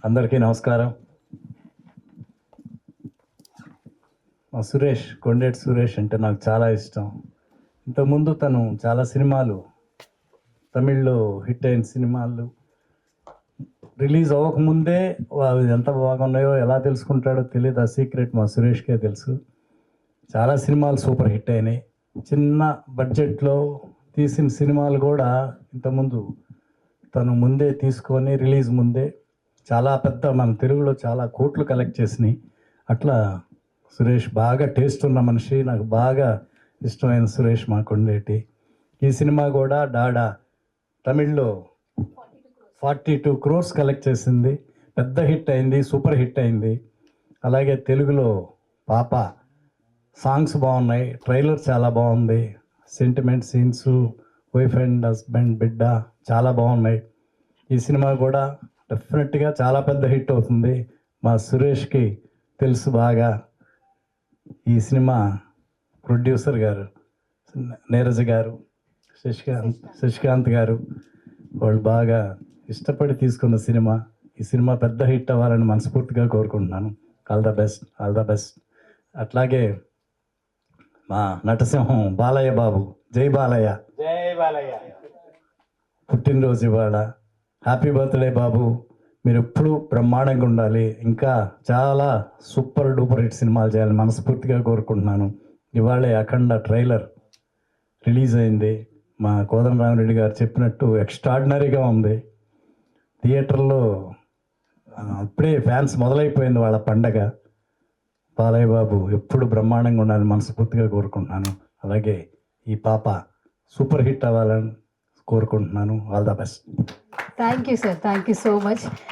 అందరికీ నమస్కారం. మా సురేష్, కొండేటి సురేష్ అంటే నాకు చాలా ఇష్టం. ఇంతకుముందు తను చాలా సినిమాలు, తమిళ్లో హిట్ అయిన సినిమాలు రిలీజ్ అవ్వకముందే అవి ఎంత బాగున్నాయో ఎలా తెలుసుకుంటాడో తెలియదు. ఆ సీక్రెట్ మా సురేష్కే తెలుసు. చాలా సినిమాలు సూపర్ హిట్ అయినాయి. చిన్న బడ్జెట్లో తీసిన సినిమాలు కూడా ఇంతకుముందు తను ముందే తీసుకొని రిలీజ్ ముందే చాలా పెద్ద, మన తెలుగులో చాలా కోట్లు కలెక్ట్ చేసినాయి. అట్లా సురేష్ బాగా టేస్ట్ ఉన్న మనిషి, నాకు బాగా ఇష్టమైన సురేష్ మా కొండేటి. ఈ సినిమా కూడా డాడా తమిళ్లో 42 crores కలెక్ట్ చేసింది. పెద్ద హిట్ అయింది, సూపర్ హిట్ అయింది. అలాగే తెలుగులో పాప సాంగ్స్ బాగున్నాయి, ట్రైలర్ చాలా బాగుంది, sentiment scenes, wife and husband, బిడ్డ చాలా బాగున్నాయి. ఈ సినిమా కూడా డెఫినెట్గా చాలా పెద్ద హిట్ అవుతుంది. మా సురేష్కి తెలుసు బాగా. ఈ సినిమా ప్రొడ్యూసర్ గారు నీరజ్ గారు, శశికాంత్ గారు, వాళ్ళు బాగా ఇష్టపడి తీసుకున్న సినిమా. ఈ సినిమా పెద్ద హిట్ అవ్వాలని మనస్ఫూర్తిగా కోరుకుంటున్నాను. All the best, all the best. అట్లాగే మా నటసింహం బాలయ్య బాబు, జై బాలయ్య, జై బాలయ్య. పుట్టినరోజు ఇవాళ. హ్యాపీ బర్త్డే బాబు, మీరు ఎప్పుడూ బ్రహ్మాండంగా ఉండాలి. ఇంకా చాలా సూపర్ డూపర్ హిట్ సినిమాలు చేయాలని మనస్ఫూర్తిగా కోరుకుంటున్నాను. ఇవాళే అఖండ ట్రైలర్ రిలీజ్ అయింది. మా కోదండరామిరెడ్డి గారు చెప్పినట్టు ఎక్స్ట్రాడినరీగా ఉంది. థియేటర్లో అప్పుడే ఫ్యాన్స్ మొదలైపోయింది వాళ్ళ పండగ. బాలయ్య బాబు ఎప్పుడు బ్రహ్మాండంగా ఉండాలని మనస్ఫూర్తిగా కోరుకుంటున్నాను. అలాగే ఈ పాప సూపర్ హిట్ అవ్వాలని కోరుకుంటున్నాను. All the best. Thank you sir, thank you so much.